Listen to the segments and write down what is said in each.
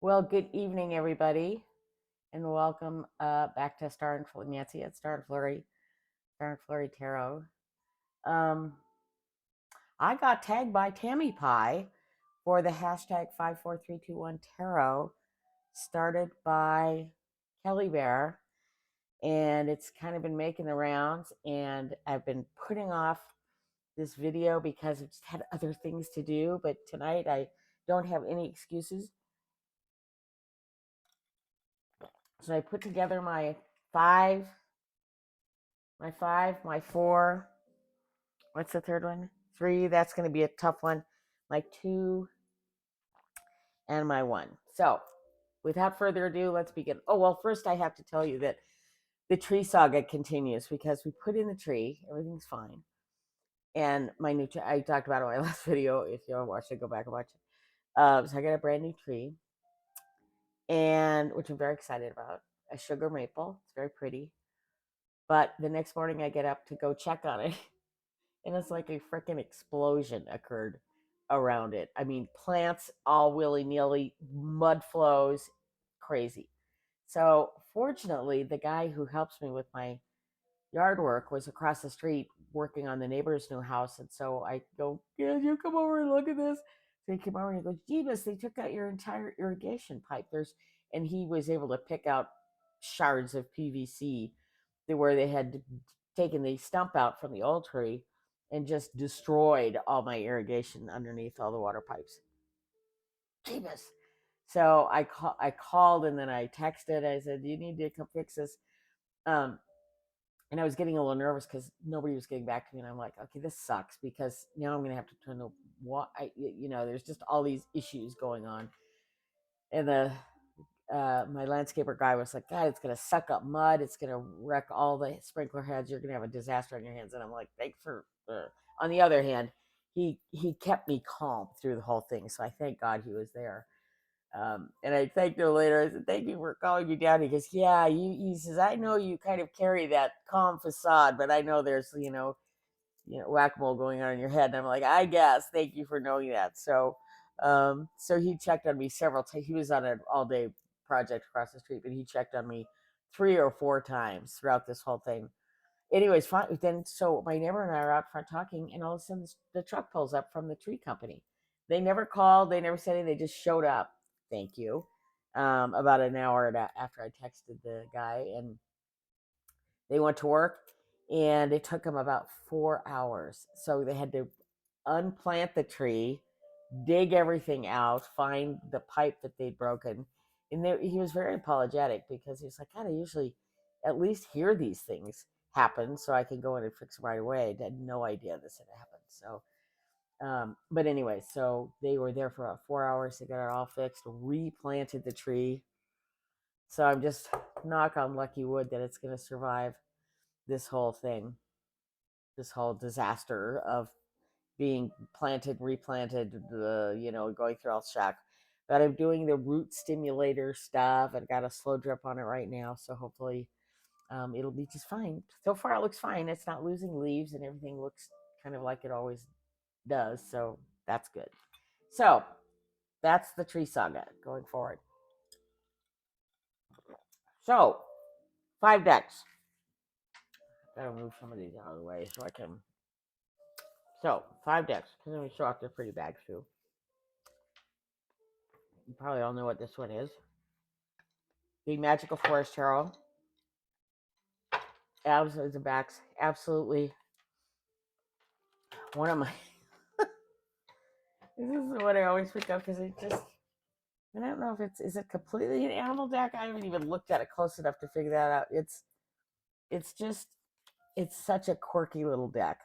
Well, good evening, everybody, and welcome back to Nancy at Star and Flurry Tarot. Um, I got tagged by Tammy Pie for the hashtag 54321 Tarot, started by Kelly Bear, and it's kind of been making the rounds. And I've been putting off this video because I've just had other things to do. But tonight I don't have any excuses. So I put together five, my four. What's the third one? Three. That's going to be a tough one. My two and my one. So, without further ado, let's begin. Oh, well, first I have to tell you that the tree saga continues because we put in the tree, everything's fine. And my new tree, I talked about it in my last video. If you haven't watched it, go back and watch it. So, I got a brand new tree, and which I'm very excited about. A sugar maple. It's very pretty. But the next morning, I get up to go check on it, and it's like a freaking explosion occurred around it. I mean, plants all willy nilly, mud flows, crazy. So, fortunately, the guy who helps me with my yard work was across the street working on the neighbor's new house. And so I go, "Can you come over and look at this?" So he came over and he goes, "Jeebus, they took out your entire irrigation pipe." And he was able to pick out shards of PVC where they had taken the stump out from the old tree and just destroyed all my irrigation underneath all the water pipes. Jeebus. So I called and then I texted. I said, "You need to come fix this." Um, and I was getting a little nervous because nobody was getting back to me, and I'm like, "Okay, this sucks because now I'm gonna have to turn the there's just all these issues going on." And the my landscaper guy was like, "God, it's gonna suck up mud. It's gonna wreck all the sprinkler heads. You're gonna have a disaster on your hands." And I'm like, "Thanks for." On the other hand, he kept me calm through the whole thing, so I thank God he was there. And I thanked him later. I said, "Thank you for calling me down." He goes, "Yeah, he says, I know you kind of carry that calm facade, but I know there's, whack-a-mole going on in your head." And I'm like, "I guess. Thank you for knowing that." So he checked on me several times. He was on an all-day project across the street, but he checked on me 3 or 4 times throughout this whole thing. Anyways, fine. Then so my neighbor and I are out front talking, and all of a sudden the truck pulls up from the tree company. They never called. They never said anything. They just showed up. Thank you. About an hour after I texted the guy, and they went to work, and it took them about 4 hours. So they had to unplant the tree, dig everything out, find the pipe that they'd broken. And he was very apologetic because he was like, "God, I usually at least hear these things happen so I can go in and fix them right away." I had no idea this had happened. But anyway, so they were there for about 4 hours. They got it all fixed, replanted the tree. So I'm just knock on lucky wood that it's going to survive this whole thing, this whole disaster of being planted, replanted, going through all shock. But I'm doing the root stimulator stuff. I've got a slow drip on it right now, so hopefully it'll be just fine. So far, it looks fine. It's not losing leaves, and everything looks kind of like it always does. So that's good. So that's the tree saga going forward. So 5 decks. Gotta move some of these out of the way so I can. So 5 decks. Let me show off the pretty bags too. You probably all know what this one is. The Magical Forest Tarot. Absolutely, the backs. Absolutely one of my. This is what I always pick up because it just. I don't know if is it completely an animal deck. I haven't even looked at it close enough to figure that out. It's just it's such a quirky little deck,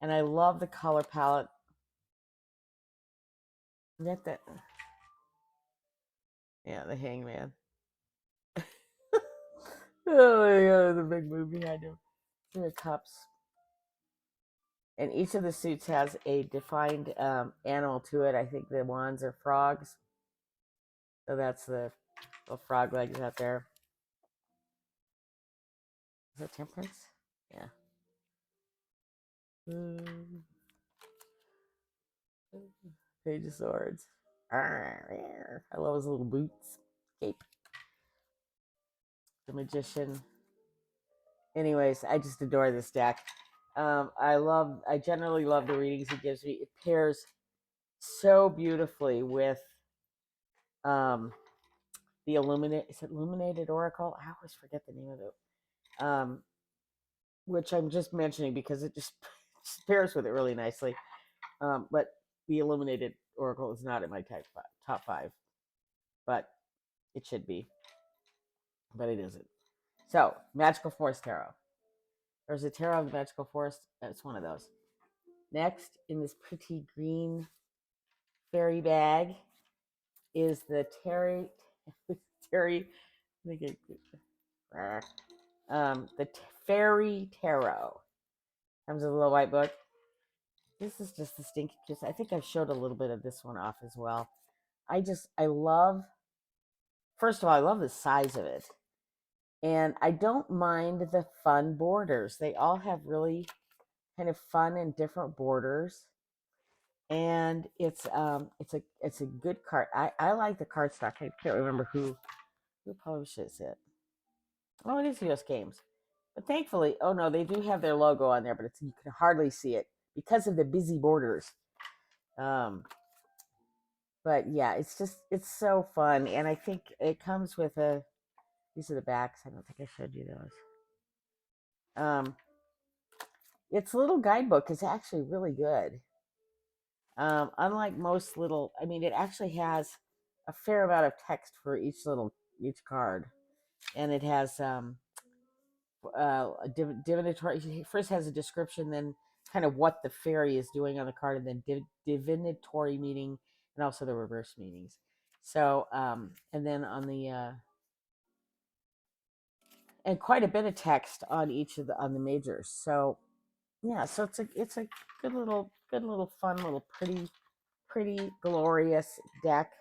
and I love the color palette. Get that. Yeah, the Hangman. Oh my god, the big moon behind him. 3 of Cups. And each of the suits has a defined animal to it. I think the wands are frogs. So that's the little frog legs out there. Is that Temperance? Yeah. Page of Swords. I love his little boots, cape, the magician. Anyways, I just adore this deck. I generally love the readings he gives me. It pairs so beautifully with um, the Illuminated Oracle? I always forget the name of it. Which I'm just mentioning because it just pairs with it really nicely. But the Illuminated Oracle is not in my top five, but it should be, but it isn't. So, Magical Forest Tarot. There's a Tarot of the Magical Forest. It's one of those. Next, in this pretty green fairy bag, is the Terry, the Fairy Tarot. Comes with a little white book. This is just the stinky kiss. I think I've showed a little bit of this one off as well. I love, first of all, I love the size of it. And I don't mind the fun borders. They all have really kind of fun and different borders. And it's a good card. I like the cardstock. I can't remember who publishes it. Oh, it is US Games. But thankfully, oh no, they do have their logo on there, but you can hardly see it because of the busy borders. But yeah, it's so fun, and I think it comes with these are the backs. I don't think I showed you those. Its little guidebook is actually really good. Unlike most little, I mean, it actually has a fair amount of text for each card, and it has a divinatory. First has a description, then kind of what the fairy is doing on the card, and then divinatory meaning, and also the reverse meanings. So, and then on the and quite a bit of text on each of the majors. So yeah, so it's a good little fun little pretty glorious deck,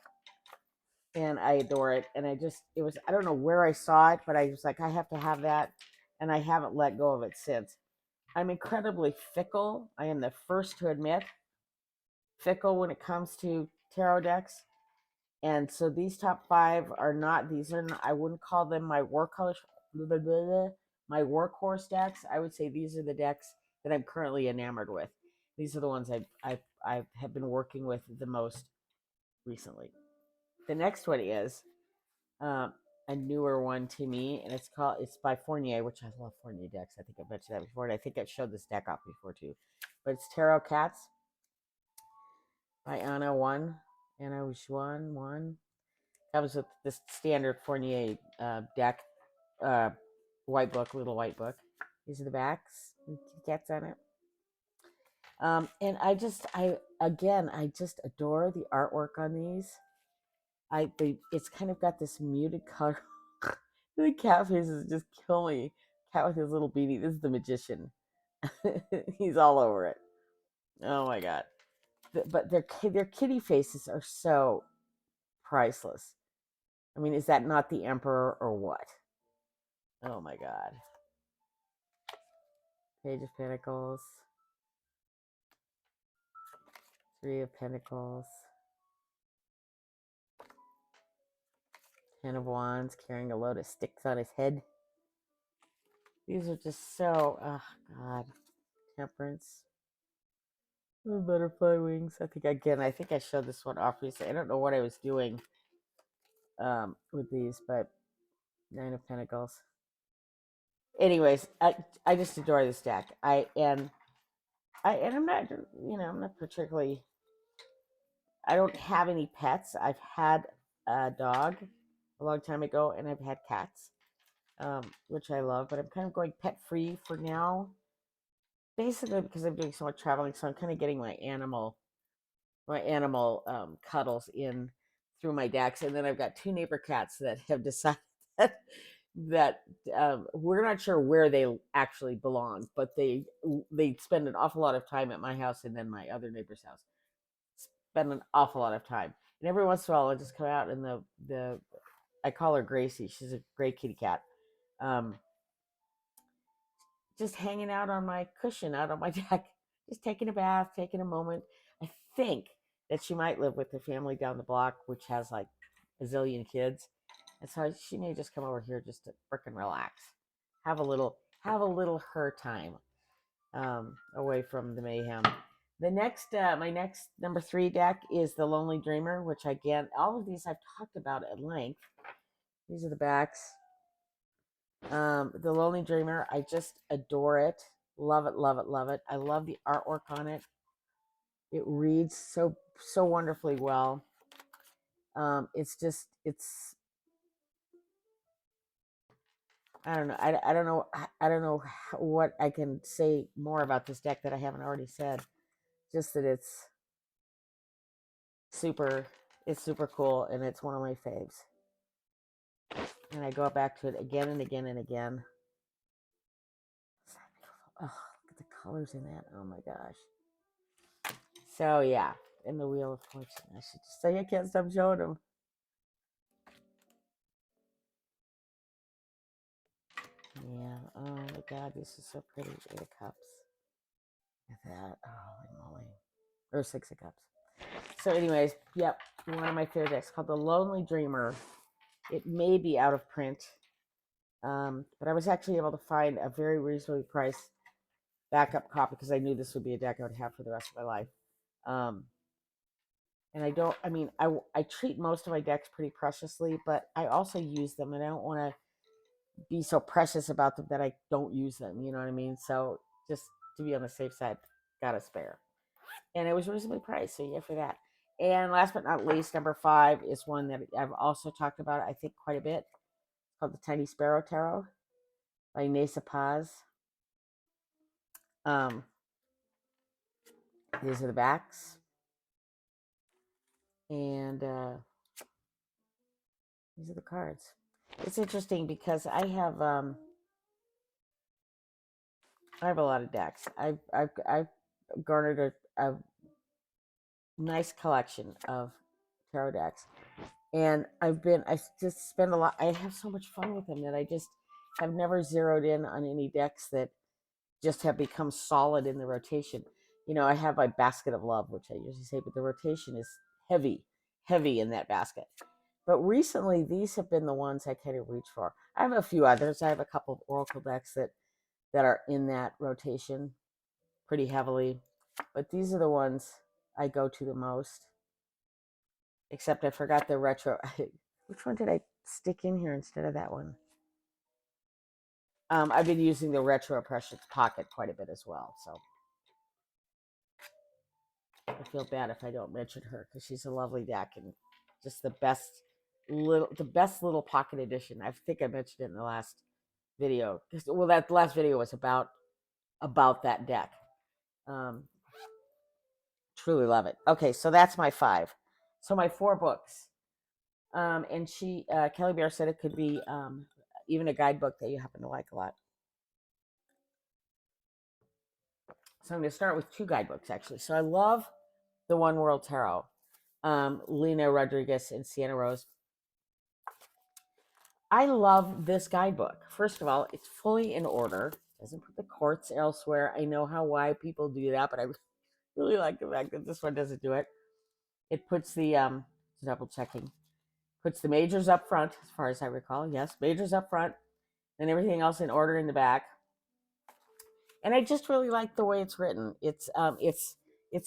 and I adore it. And I don't know where I saw it, but I was like, I have to have that, and I haven't let go of it since. I'm incredibly fickle. I am the first to admit fickle when it comes to tarot decks. And so these top five are not, I wouldn't call them my workhorse decks. I would say these are the decks that I'm currently enamored with. These are the ones I have been working with the most recently. The next one is a newer one to me, and it's by Fournier, which I love Fournier decks. I think I've mentioned that before, and I think I've showed this deck off before too. But it's Tarot Cats by Anna One. Comes with this standard Fournier deck, little white book. These are the backs. Cats on it. And I just adore the artwork on these. It's kind of got this muted color. The cat faces just kill me. Cat with his little beanie. This is the magician. He's all over it. Oh my god! But their kitty faces are so priceless. I mean, is that not the emperor or what? Oh my god! Page of Pentacles, Three of Pentacles, Ten of Wands, carrying a load of sticks on his head. These are just so, oh god. Temperance. Butterfly wings. I think I showed this one off recently. I don't know what I was doing with these, but Nine of Pentacles. Anyways, I just adore this deck. I'm not, I'm not particularly, I don't have any pets. I've had a dog a long time ago, and I've had cats, which I love, but I'm kind of going pet free for now, basically because I'm doing so much traveling. So I'm kind of getting my animal cuddles in through my decks, and then I've got two neighbor cats that have decided that we're not sure where they actually belong, but they spend an awful lot of time at my house and then my other neighbor's house. Spend an awful lot of time, and every once in a while I just come out, and the I call her Gracie. She's a gray kitty cat. Just hanging out on my cushion out on my deck, just taking a bath, taking a moment. I think that she might live with the family down the block, which has like a zillion kids. And so she may just come over here just to frickin' relax, have a little her time, away from the mayhem. The next, my next number 3 deck is the Lonely Dreamer, which again, all of these I've talked about at length. These are the backs. The Lonely Dreamer, I just adore it. Love it, love it, love it. I love the artwork on it. It reads so wonderfully well. It's just I don't know. I don't know. I don't know what I can say more about this deck that I haven't already said. Just that super. It's super cool, and it's one of my faves. And I go back to it again and again and again. Oh, look at the colors in that. Oh my gosh. So yeah, and the Wheel of Fortune. I should just say I can't stop showing them. Yeah. Oh my God, this is so pretty. 8 of Cups. Look at that. Oh moly. Or 6 of Cups. So, anyways, yep, one of my favorite decks called the Lonely Dreamer. It may be out of print, but I was actually able to find a very reasonably priced backup copy because I knew this would be a deck I would have for the rest of my life. And I don't, I mean, I treat most of my decks pretty preciously, but I also use them, and I don't want to be so precious about them that I don't use them. You know what I mean? So just to be on the safe side, got a spare. And it was reasonably priced, so yeah, for that. And last but not least, number 5 is one that I've also talked about, I think, quite a bit. It's called the Tiny Sparrow Tarot by Nasa Paz. These are the backs. And these are the cards. It's interesting because I have a lot of decks. I've garnered a nice collection of tarot decks, and I just spend a lot. I have so much fun with them that I just have never zeroed in on any decks that just have become solid in the rotation. You know, I have my basket of love, which I usually say, but the rotation is heavy in that basket. But recently, these have been the ones I kind of reach for. I have a few others. I have a couple of Oracle decks that are in that rotation pretty heavily, but these are the ones I go to the most. Except I forgot the retro. Which one did I stick in here instead of that one? I've been using the retro Precious Pocket quite a bit as well, so I feel bad if I don't mention her because she's a lovely deck and just the best little pocket edition. I think I mentioned it in the last video. Well, that last video was about that deck. Um, Truly love it. Okay, so that's my 5. So my 4 books. And Kelly Bear said it could be even a guidebook that you happen to like a lot. So I'm going to start with 2 guidebooks actually. So I love the One World Tarot, Lena Rodriguez and Sienna Rose. I love this guidebook. First of all, it's fully in order. Doesn't put the quartz elsewhere. I know why people do that, but I really like the fact that this one doesn't do it. It puts the double checking. Puts the majors up front, as far as I recall. Yes, majors up front, and everything else in order in the back. And I just really like the way it's written. It's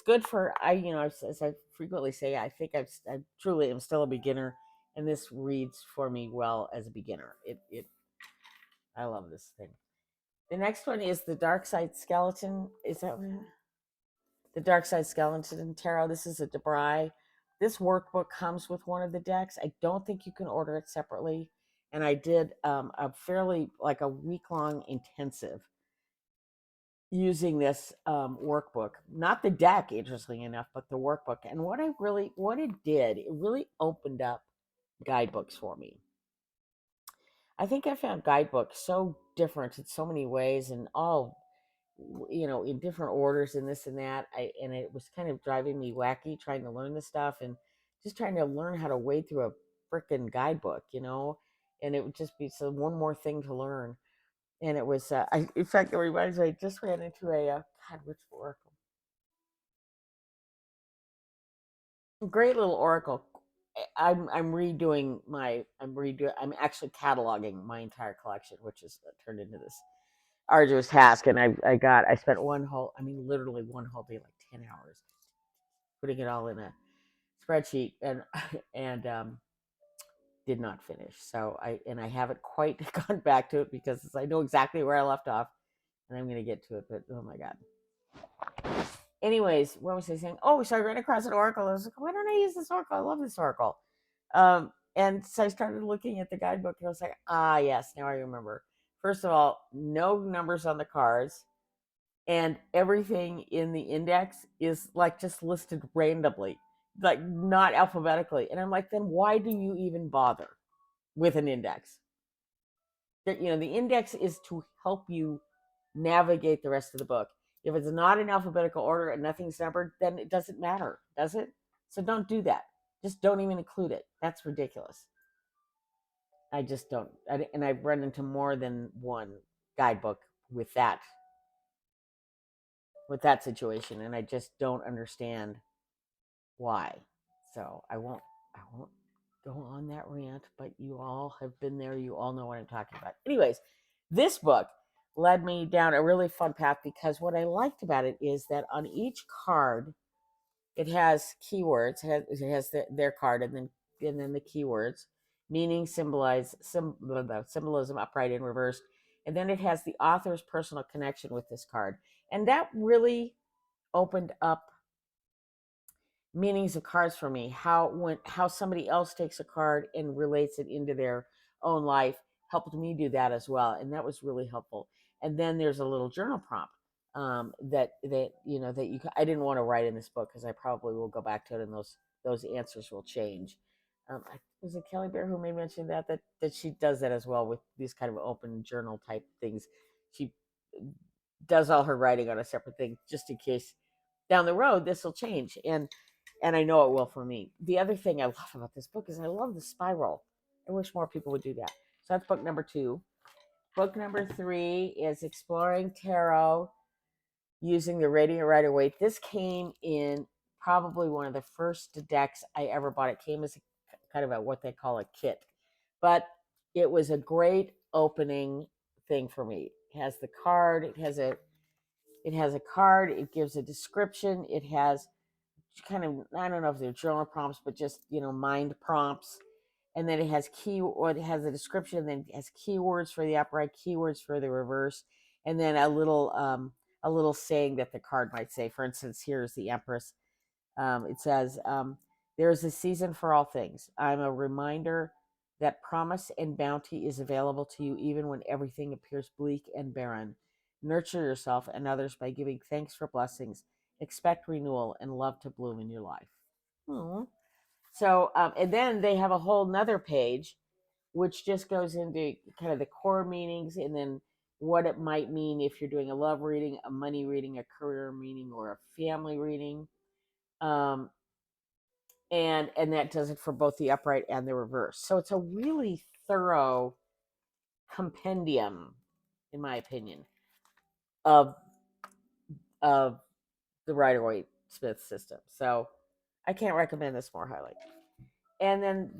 good for as I frequently say, I think I truly am still a beginner, and this reads for me well as a beginner. I love this thing. The next one is the Dark Side Skeleton. Is that what the Dark Side Skeleton Tarot? This is a Debray. This workbook comes with one of the decks. I don't think you can order it separately. And I did a fairly like a week-long intensive using this workbook, not the deck, interestingly enough, but the workbook. And what it did, it really opened up guidebooks for me. I think I found guidebooks so different in so many ways, and all in different orders and this and that. And it was kind of driving me wacky trying to learn this stuff and just trying to learn how to wade through a freaking guidebook, and it would just be so one more thing to learn. And it was, in fact, it reminds me, I just ran into God, which oracle? Great little oracle. I'm actually cataloging my entire collection, which is turned into this arduous task. And I spent literally one whole day, like 10 hours, putting it all in a spreadsheet, and and did not finish. So I haven't quite gone back to it because I know exactly where I left off, and I'm going to get to it. But oh my god. Anyways, what was I saying? Oh, so I ran across an oracle. I was like, why don't I use this oracle? I love this oracle. And so I started looking at the guidebook, and I was like, ah, yes, now I remember. First of all, no numbers on the cards, and everything in the index is like just listed randomly, like not alphabetically. And I'm like, then why do you even bother with an index? The index is to help you navigate the rest of the book. If it's not in alphabetical order and nothing's numbered, then it doesn't matter, does it? So don't do that. Just don't even include it. That's ridiculous. I just don't. And I've run into more than one guidebook with that situation, and I just don't understand why. So I won't go on that rant, but you all have been there. You all know what I'm talking about. Anyways, this book led me down a really fun path because what I liked about it is that on each card it has keywords. It has their card, and then the keywords, meaning symbolism, upright and reversed, and then it has the author's personal connection with this card, and that really opened up meanings of cards for me. How somebody else takes a card and relates it into their own life helped me do that as well, and that was really helpful. And then there's a little journal prompt I didn't want to write in this book because I probably will go back to it, and those answers will change. Was it Kelly Bear who made mention that she does that as well with these kind of open journal type things. She does all her writing on a separate thing just in case down the road this will change, and I know it will for me. The other thing I love about this book is I love the spiral. I wish more people would do that. So that's book number 2. Book number 3 is Exploring Tarot Using the Radiant Rider Waite. This came in probably one of the first decks I ever bought. It came as kind of what they call a kit, but it was a great opening thing for me. It has the card. It has a card. It gives a description. It has kind of, I don't know if they're journal prompts, but just mind prompts. And then it has a description. And then it has keywords for the upright, keywords for the reverse, and then a little saying that the card might say. For instance, here's the Empress. It says, "There is a season for all things. I'm a reminder that promise and bounty is available to you even when everything appears bleak and barren. Nurture yourself and others by giving thanks for blessings. Expect renewal and love to bloom in your life." Aw. So, and then they have a whole nother page which just goes into kind of the core meanings, and then what it might mean if you're doing a love reading, a money reading, a career reading, or a family reading. Um, and that does it for both the upright and the reverse. So it's a really thorough compendium, in my opinion, of of the Rider Waite Smith system. So I can't recommend this more highly. And then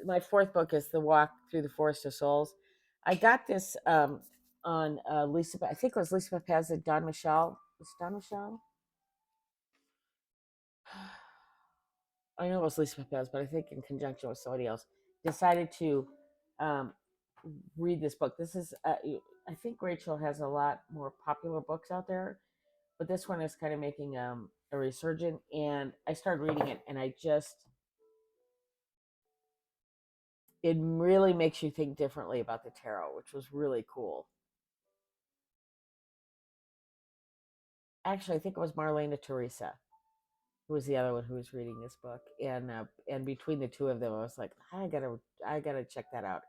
my 4th book is The Walk Through the Forest of Souls. I got this on Lisa. I think it was Lisa Paz and Don Michelle. Was it Don Michelle? I know it was Lisa Paz, but I think in conjunction with somebody else, decided to um, read this book. This is, I think Rachel has a lot more popular books out there, but this one is kind of making a resurgence. And I started reading it, and it really makes you think differently about the tarot, which was really cool. Actually, I think it was Marlena Teresa who was the other one who was reading this book, and between the two of them, I was like, I gotta check that out.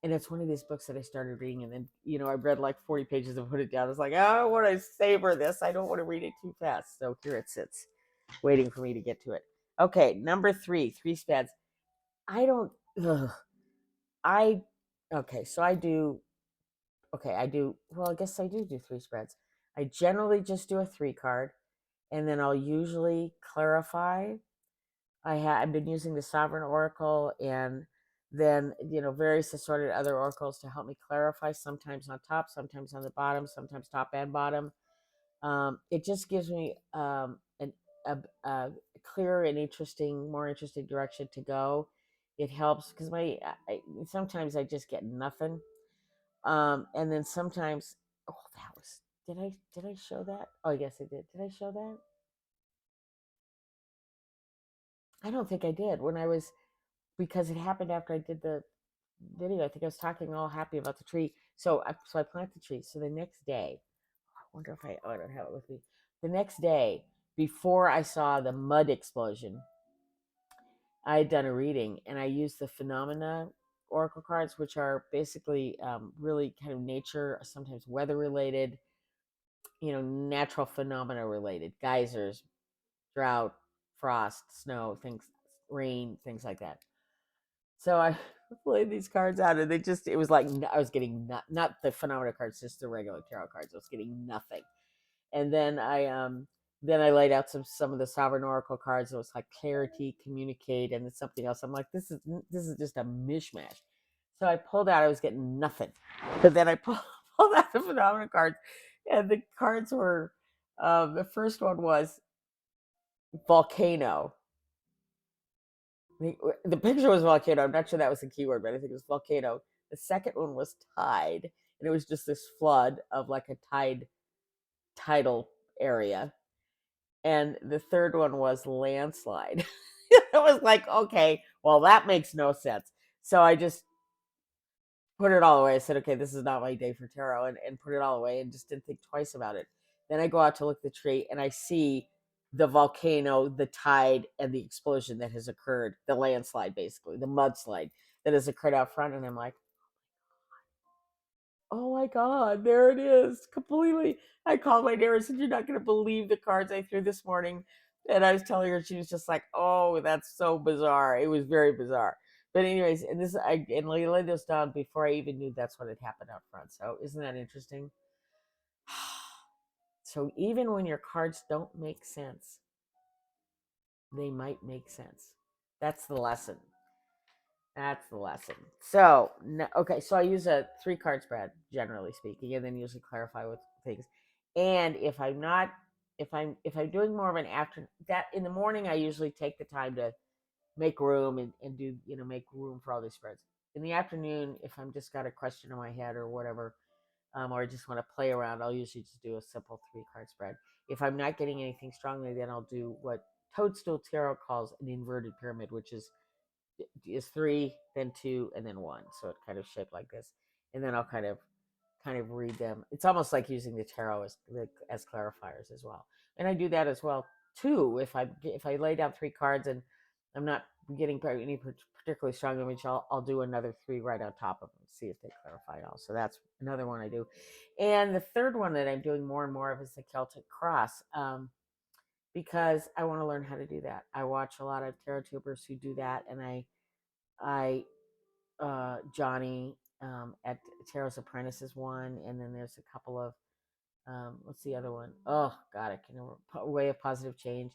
And it's one of these books that I started reading, and then I read like 40 pages and put it down. I was like, oh, I want to savor this. I don't want to read it too fast. So here it sits, waiting for me to get to it. Okay, number 3, 3 spads. I don't. Ugh, I okay. So I do. Okay, I do. Well, I guess I do 3 spreads. I generally just do a 3 card, and then I'll usually clarify. I've been using the Sovereign Oracle, and then various assorted other oracles to help me clarify. Sometimes on top, sometimes on the bottom, sometimes top and bottom. It just gives me a clearer and more interesting direction to go. It helps because sometimes I just get nothing, and then sometimes, oh, that was did I show that? Oh, yes, I did. Did I show that? I don't think I did when I was because it happened after I did the video. I think I was talking all happy about the tree. So I planted the tree. So the next day, I wonder if I don't have it with me. The next day, before I saw the mud explosion, I had done a reading and I used the phenomena oracle cards, which are basically really kind of nature, sometimes weather related, natural phenomena related, geysers, drought, frost, snow, things, rain, things like that. So I played these cards out, and it was like I was getting not the phenomena cards, just the regular tarot cards. I was getting nothing. And then I laid out some of the sovereign oracle cards. It was like clarity, communicate, and then something else. I'm like, this is just a mishmash. So I pulled out. I was getting nothing, but then I pulled out the phenomena cards, and the cards were the first one was volcano. The picture was volcano. I'm not sure that was the keyword, but I think it was volcano. The second one was tide, and it was just this flood of like a tidal area. And the third one was landslide. It was like, okay, well, that makes no sense. So I just put it all away. I said, okay, this is not my day for tarot, and put it all away and just didn't think twice about it. Then I go out to look at the tree and I see the volcano, the tide, and the explosion that has occurred, the landslide, basically, the mudslide that has occurred out front. And I'm like, oh my God, there it is. Completely. I called my neighbor and said, you're not going to believe the cards I threw this morning. And I was telling her, she was just like, oh, that's so bizarre. It was very bizarre. But anyways, and I laid this down before I even knew that's what had happened out front. So isn't that interesting? So even when your cards don't make sense, they might make sense. That's the lesson. That's the lesson. So, okay, so I use a 3 card spread, generally speaking, and then usually clarify with things. And if I'm doing more of an after that in the morning, I usually take the time to make room and do make room for all these spreads. In the afternoon, if I'm just got a question in my head or whatever, or I just want to play around, I'll usually just do a simple 3 card spread. If I'm not getting anything strongly, then I'll do what Toadstool Tarot calls an inverted pyramid, which is 3, then 2, and then 1. So it kind of shaped like this, and then I'll kind of read them. It's almost like using the tarot as clarifiers as well, and I do that as well too. If I lay down 3 cards and I'm not getting any particularly strong image, I'll do another 3 right on top of them, see if they clarify all. So that's another one I do, and the third one that I'm doing more and more of is the Celtic Cross. Because I want to learn how to do that. I watch a lot of tarot tubers who do that, and I Johnny at Tarot's Apprentice is one, and then there's a couple of what's the other one? Oh God, I can remember. Way of Positive Change.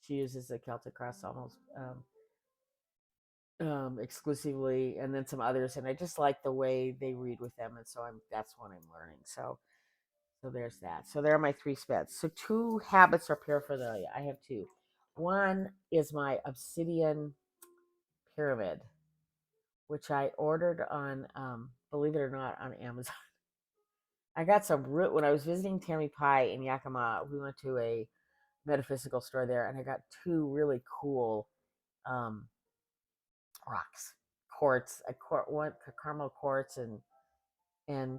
She uses the Celtic Cross almost exclusively, and then some others, and I just like the way they read with them, and so that's what I'm learning. So there's that. So there are my 3 speds. So 2 habits or paraphernalia. I have 2. One is my obsidian pyramid, which I ordered on, believe it or not, on Amazon. I got some when I was visiting Tammy Pie in Yakima. We went to a metaphysical store there, and I got 2 really cool um, rocks, quartz, one caramel quartz, and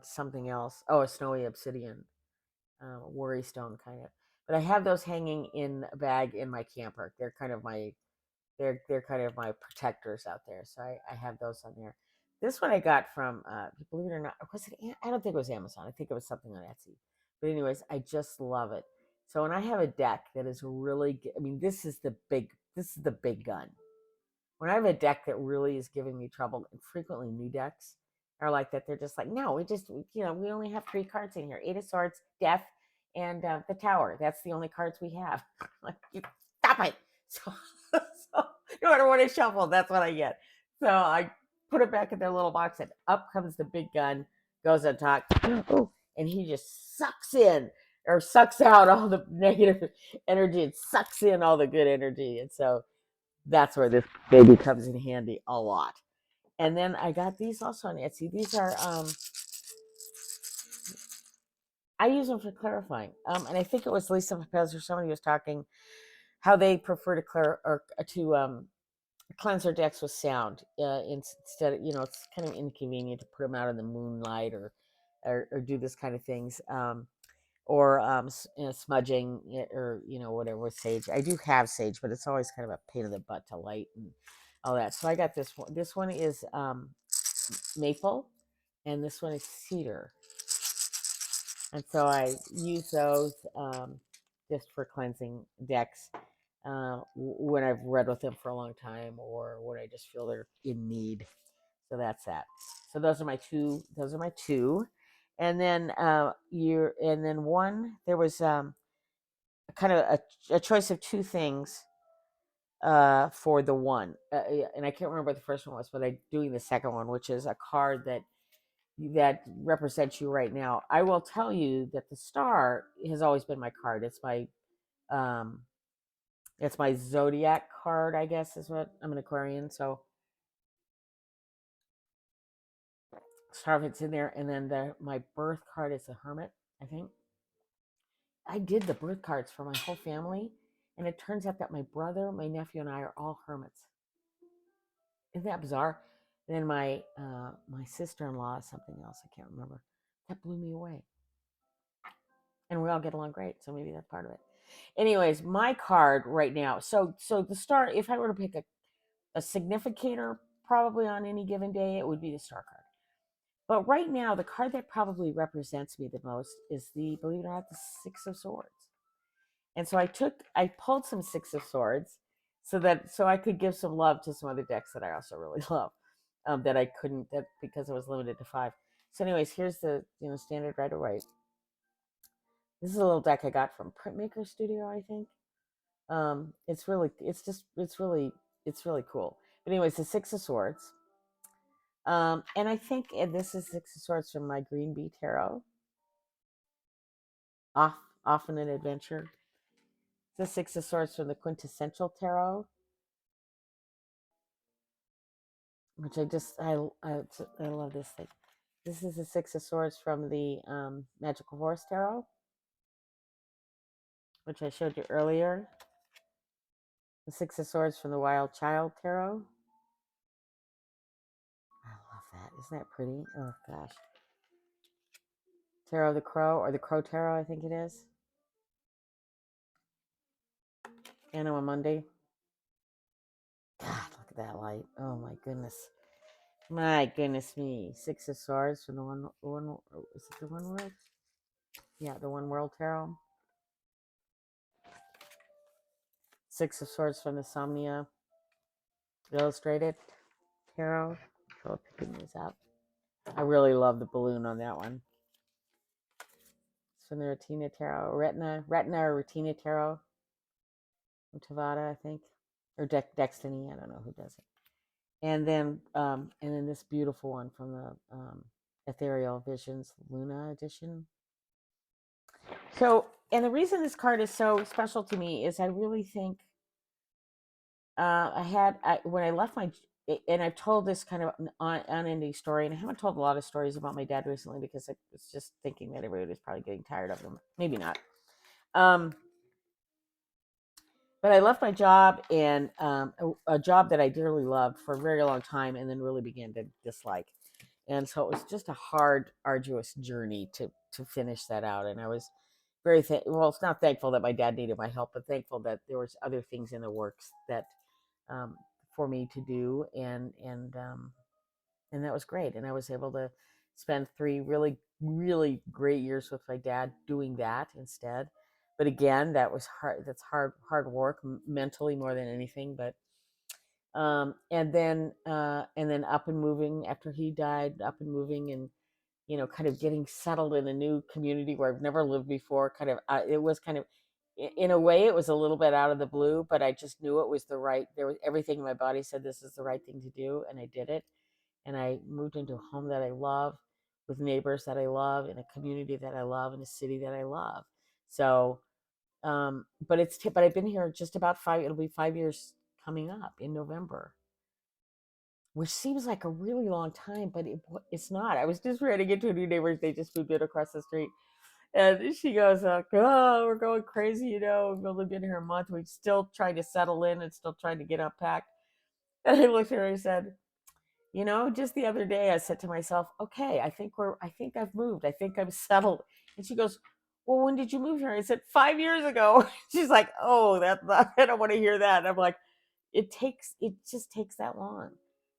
something else. Oh, a snowy obsidian, worry stone kind of. But I have those hanging in a bag in my camper. They're kind of my protectors out there. So I have those on there. This one I got from, believe it or not, I don't think it was Amazon. I think it was something on Etsy. But anyways, I just love it. So when I have a deck that is really, I mean, this is the big gun. When I have a deck that really is giving me trouble, and frequently new decks are like that. They're just like, no, we only have 3 cards in here: 8 of Swords, Death, and the Tower. That's the only cards we have. Like, stop it. So, No matter what I shuffle, that's what I get. So I put it back in their little box, and up comes the big gun, goes on top, oh, and he just sucks in or sucks out all the negative energy and sucks in all the good energy. And so that's where this baby comes in handy a lot. And then I got these also on Etsy. These are I use them for clarifying. And I think it was Lisa Pez or somebody was talking how they prefer to cleanse their decks with sound instead of, it's kind of inconvenient to put them out in the moonlight or do this kind of things. Or smudging or whatever with sage. I do have sage, but it's always kind of a pain in the butt to light and all that. So I got this one. This one is maple, and this one is cedar. And so I use those just for cleansing decks when I've read with them for a long time or when I just feel they're in need. So that's that. So those are my two. Those are my two. And then one there was kind of a choice of two things for the one, and I can't remember what the first one was, but I'm doing the second one, which is a card that represents you right now. I will tell you that the star has always been my card. Um it's my zodiac card, I guess is what I'm an Aquarian, so star of it's in there, and then my birth card is the Hermit, I think. I did the birth cards for my whole family, and it turns out that my brother, my nephew, and I are all hermits. Isn't that bizarre? Then my sister-in-law is something else I can't remember. That blew me away. And we all get along great, so maybe that's part of it. Anyways, my card right now. So the star, if I were to pick a significator probably on any given day, it would be the star card. But right now, the card that probably represents me the most is believe it or not, the Six of Swords. And so I pulled some Six of Swords so I could give some love to some other decks that I also really love. That I couldn't because I was limited to 5. So, anyways, here's the standard Rider-Waite. This is a little deck I got from Printmaker Studio, I think. It's really cool. But anyways, the Six of Swords. And I think this is Six of Swords from my Green Bee Tarot. Often an adventure. The Six of Swords from the Quintessential Tarot, which I love this thing. This is the Six of Swords from the Magical Horse Tarot, which I showed you earlier. The Six of Swords from the Wild Child Tarot. I love that. Isn't that pretty? Oh, gosh. Tarot of the Crow, or the Crow Tarot, I think it is. Anno Monday. God, look at that light. Oh, my goodness. My goodness me. Six of Swords from the one is it the One World? Yeah, the One World Tarot. Six of Swords from the Somnia Illustrated Tarot. So picking these up. I really love the balloon on that one. It's from the Retina Tarot. Retina or Retina Tarot. From Tavada, I think. Or Destiny. I don't know who does it. And then this beautiful one from the Ethereal Visions Luna edition. So, and the reason this card is so special to me is I really think when I left and I've told this kind of unending story, and I haven't told a lot of stories about my dad recently because I was just thinking that everybody was probably getting tired of them. Maybe not. But I left my job and a job that I dearly loved for a very long time, and then really began to dislike. And so it was just a hard, arduous journey to finish that out. And I was very it's not thankful that my dad needed my help, but thankful that there was other things in the works that for me to do, and that was great. And I was able to spend 3 really, really great years with my dad doing that instead. But again, that was hard. That's hard work mentally more than anything. But and then up and moving after he died, up and moving and kind of getting settled in a new community where I've never lived before. It was kind of in a way, it was a little bit out of the blue, but I just knew it was the right. There was everything in my body said this is the right thing to do, and I did it. And I moved into a home that I love, with neighbors that I love, in a community that I love, in a city that I love. So, but I've been here just about five. It'll be 5 years coming up in November, which seems like a really long time, but it's not. I was just running into a new neighbors. They just moved in across the street. And she goes, oh, we're going crazy, We've only been here a month. We're still trying to settle in and still trying to get unpacked. And I looked at her and I said, just the other day I said to myself, okay, I think I've moved. I think I'm settled. And she goes, well, when did you move here? I said, 5 years ago. She's like, oh, that's not, I don't want to hear that. And I'm like, it just takes that long.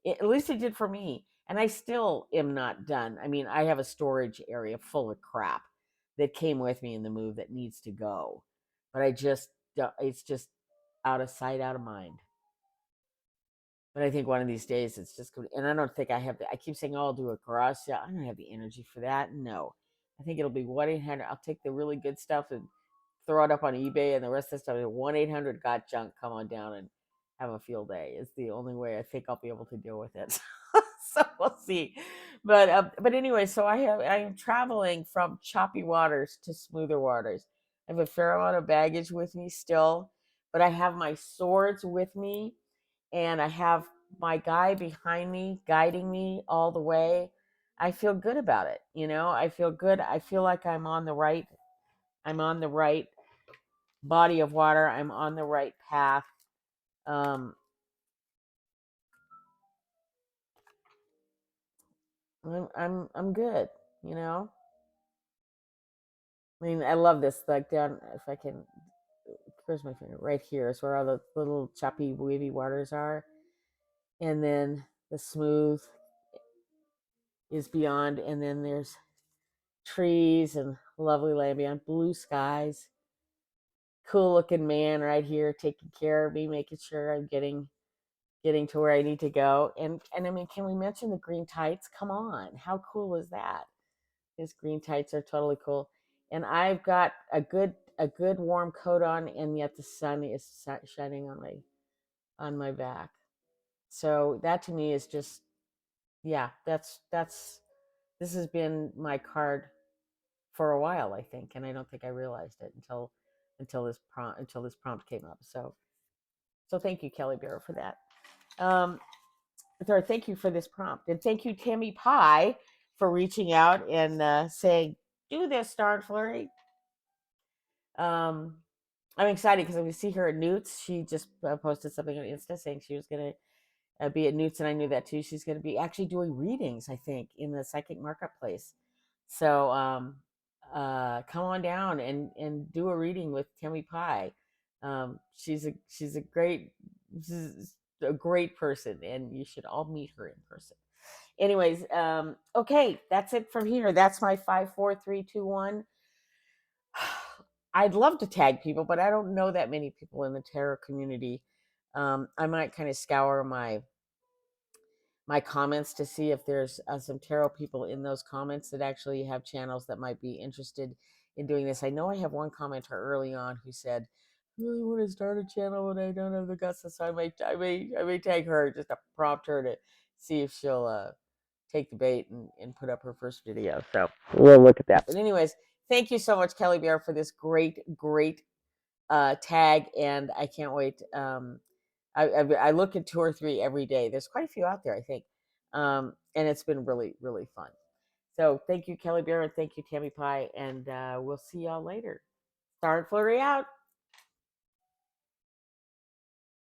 At least it did for me. And I still am not done. I mean, I have a storage area full of crap that came with me in the move that needs to go. But it's just out of sight, out of mind. But I think one of these days it's just going to, and I don't think I have I keep saying, oh, I'll do a garage sale. I don't have the energy for that. No. I think it'll be 1-800. I'll take the really good stuff and throw it up on eBay, and the rest of the stuff is 1-800 got junk. Come on down and have a field day. Is the only way I think I'll be able to deal with it. So we'll see. But anyway, so I am traveling from choppy waters to smoother waters. I have a fair amount of baggage with me still, but I have my swords with me, and I have my guy behind me guiding me all the way. I feel good about it. I feel good. I feel like I'm on the right body of water. I'm on the right path. Um, I'm good. You know. I mean, I love this. Like down, if I can, where's my finger? Right here is where all the little choppy, wavy waters are, and then the smooth is beyond, and then there's trees and lovely land beyond, blue skies, cool looking man right here taking care of me, making sure I'm getting to where I need to go. And I mean, can we mention the green tights? Come on, how cool is that? His green tights are totally cool, and I've got a good warm coat on, and yet the sun is shining on my back. So that to me is just, yeah, that's this has been my card for a while, I think, and I don't think I realized it until this prompt came up. So thank you, Kelly Bear, for that. Um, or thank you for this prompt, and thank you, Tammy Pie, for reaching out and saying, "Do this, Star and Flurry." Um, I'm excited because we see her at Newts. She just posted something on Insta saying she was going to be at Newts, and I knew that too. She's going to be actually doing readings, I think, in the psychic marketplace. So come on down and do a reading with Tammy Pie. She's a great person, and you should all meet her in person. Anyways, okay, that's it from here. That's my 5, 4, 3, 2, 1. I'd love to tag people, but I don't know that many people in the tarot community. I might kind of scour my comments to see if there's some tarot people in those comments that actually have channels that might be interested in doing this. I know I have one commenter early on who said, "I really want to start a channel, but I don't have the guts." So I may tag her just to prompt her to see if she'll take the bait and put up her first video. So we'll look at that. But anyways, thank you so much, Kelly Bear, for this great tag, and I can't wait. I look at 2 or 3 every day. There's quite a few out there, I think, and it's been really fun. So thank you, Kelly Bear, and thank you, Tammy Pie, and we'll see y'all later. Star and Flurry out.